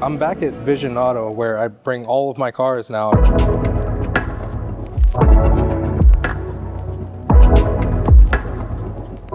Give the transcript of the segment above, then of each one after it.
I'm back at Vision Auto where I bring all of my cars now.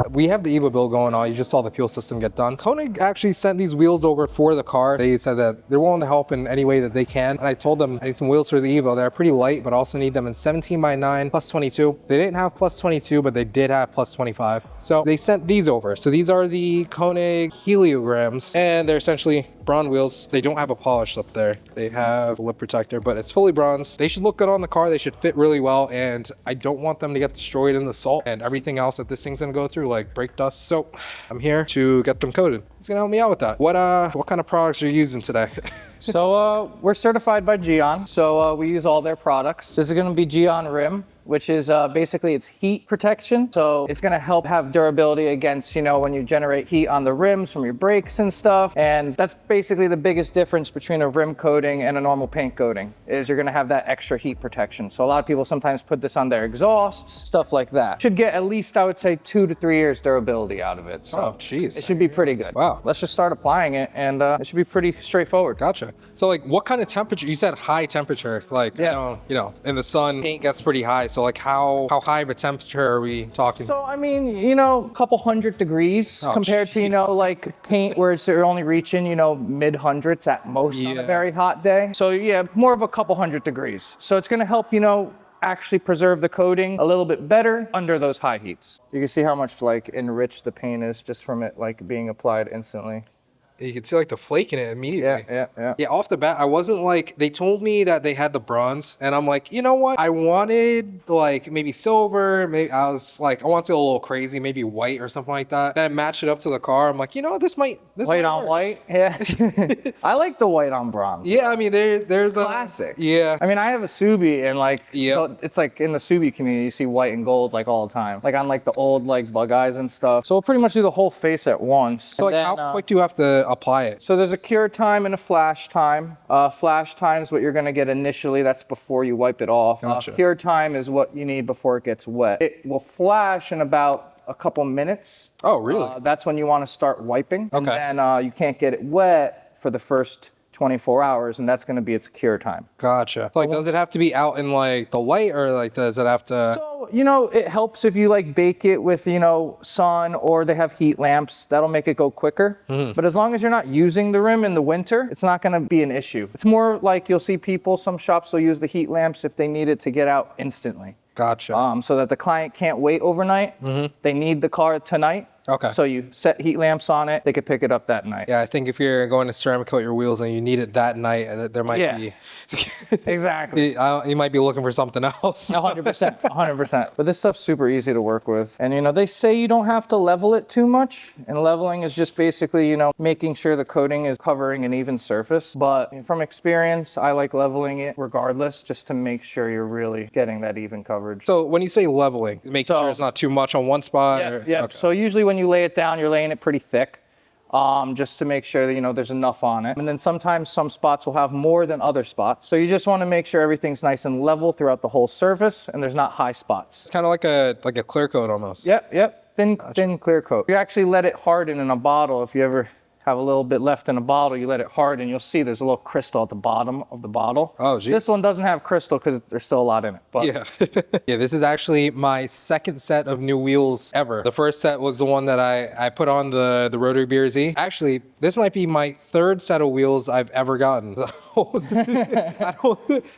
We have the EVO build going on. You just saw the fuel system get done. Konig actually sent these wheels over for the car. They said that they're willing to help in any way that they can. And I told them I need some wheels for the EVO. They're pretty light, but also need them in 17x9 plus 22. They didn't have plus 22, but they did have plus 25. So they sent these over. So these are the Konig heliograms, and they're essentially bronze wheels. They don't have a polish up there. They have a lip protector, but it's fully bronze. They should look good on the car. They should fit really well, and I don't want them to get destroyed in the salt and everything else that this thing's gonna go through, like brake dust. So I'm here to get them coated. He's gonna help me out with that. What kind of products are you using today? So we're certified by Geon, so we use all their products. This is going to be Geon Rim, which is basically it's heat protection. So it's going to help have durability against, when you generate heat on the rims from your brakes and stuff. And that's basically the biggest difference between a rim coating and a normal paint coating, is you're going to have that extra heat protection. So a lot of people sometimes put this on their exhausts, stuff like that. Should get at least, I would say, 2 to 3 years durability out of it. So oh, geez. It should be pretty good. Wow. Let's just start applying it, and it should be pretty straightforward. Gotcha. So like what kind of temperature? You said high temperature. Like, yeah. In the sun, paint gets pretty high. So like how high of a temperature are we talking? So I mean, a couple 100 degrees compared to, like paint where it's only reaching, mid hundreds at most on a very hot day. So yeah, more of a couple 100 degrees. So it's gonna help, actually preserve the coating a little bit better under those high heats. You can see how much like enriched the paint is just from it like being applied instantly. You can see like the flake in it immediately. Yeah. Off the bat, I wasn't like, they told me that they had the bronze, and I'm like, you know what? I wanted like maybe silver. Maybe I was like, I want to go a little crazy, maybe white or something like that. Then I matched it up to the car. I'm like, this might white on work. white. Yeah. I like the white on bronze. Yeah, I mean, there's it's classic. Yeah. I mean, I have a Subi, and like, it's like in the Subi community, you see white and gold like all the time, like on like the old like bug eyes and stuff. So we'll pretty much do the whole face at once. So like, how quick do you have to apply it? So there's a cure time and a flash time. Flash time is what you're gonna get initially. That's before you wipe it off. Gotcha. Cure time is what you need before it gets wet. It will flash in about a couple minutes. Oh, really? That's when you want to start wiping. Okay. And then you can't get it wet for the first 24 hours, and that's going to be its cure time. Gotcha. So like, does it have to be out in like the light, or like does it have to? So, it helps if you like bake it with, sun, or they have heat lamps. That'll make it go quicker. Mm-hmm. But as long as you're not using the rim in the winter, it's not going to be an issue. It's more like you'll see people, some shops will use the heat lamps if they need it to get out instantly. Gotcha. So that the client can't wait overnight. Mm-hmm. They need the car tonight. Okay. So you set heat lamps on it, they could pick it up that night. Yeah, I think if you're going to ceramic coat your wheels and you need it that night, there might be... Exactly. You might be looking for something else. 100%, 100%. But this stuff's super easy to work with. And, they say you don't have to level it too much. And leveling is just basically, making sure the coating is covering an even surface. But from experience, I like leveling it regardless, just to make sure you're really getting that even coverage. So when you say leveling, making sure it's not too much on one spot? Yeah. Okay. So usually when you lay it down, you're laying it pretty thick, just to make sure that, there's enough on it. And then sometimes some spots will have more than other spots. So you just want to make sure everything's nice and level throughout the whole surface, and there's not high spots. It's kind of like a clear coat almost. Yep. Thin clear coat. You actually let it harden in a bottle. If you ever have a little bit left in a bottle, you let it harden, you'll see there's a little crystal at the bottom of the bottle. Oh, geez. This one doesn't have crystal because there's still a lot in it. But yeah. Yeah, this is actually my second set of new wheels ever. The first set was the one that I put on the rotary BRZ. Actually, this might be my third set of wheels I've ever gotten.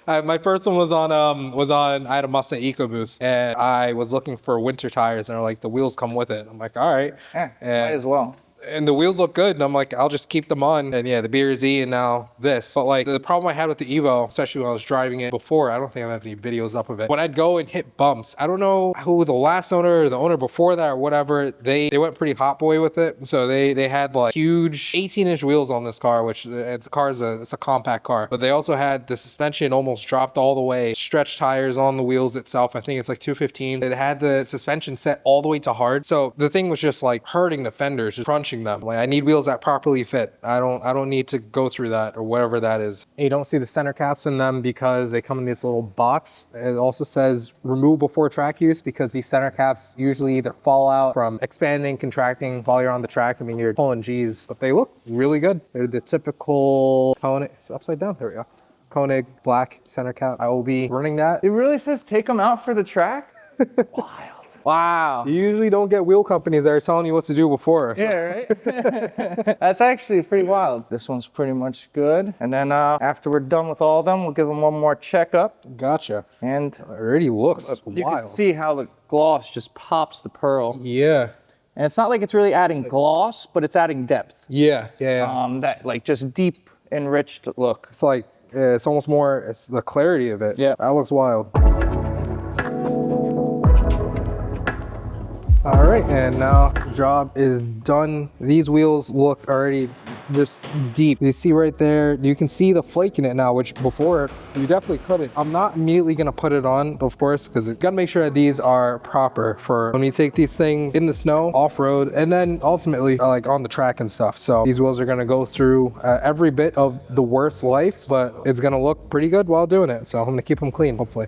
My first one was on I had a Mustang EcoBoost, and I was looking for winter tires, and they're like, the wheels come with it. I'm like, all right. Might as well. And the wheels look good, and I'm like, I'll just keep them on. And yeah, the BRZ and now this. But like, the problem I had with the Evo, especially when I was driving it before, I don't think I have any videos up of it. When I'd go and hit bumps, I don't know who the last owner or the owner before that or whatever, they went pretty hot boy with it. So they had like huge 18-inch wheels on this car, which the car it's a compact car. But they also had the suspension almost dropped all the way, stretch tires on the wheels itself. I think it's like 215. It had the suspension set all the way to hard. So the thing was just like hurting the fenders, just crunching punching them. Like, I need wheels that properly fit. I don't need to go through that or whatever that is. You don't see the center caps in them because they come in this little box. It also says remove before track use because these center caps usually either fall out from expanding, contracting while you're on the track. I mean, you're pulling G's, but they look really good. They're the typical Konig. It's upside down. There we go. Konig black center cap. I will be running that. It really says take them out for the track? Wild. Wow. You usually don't get wheel companies that are telling you what to do before. Yeah, right? That's actually pretty wild. This one's pretty much good. And then after we're done with all of them, we'll give them one more checkup. Gotcha. And it already looks you wild. can see how the gloss just pops the pearl. Yeah. And it's not like it's really adding gloss, but it's adding depth. Yeah. That like just deep, enriched look. It's like, it's almost more, it's the clarity of it. Yeah. That looks wild. All right, and now the job is done. These wheels look already just deep. You see right there, you can see the flake in it now, which before you definitely couldn't. I'm not immediately gonna put it on, of course, because you gotta make sure that these are proper for when we take these things in the snow, off-road, and then ultimately like on the track and stuff. So these wheels are gonna go through every bit of the worst life, but it's gonna look pretty good while doing it. So I'm gonna keep them clean, hopefully.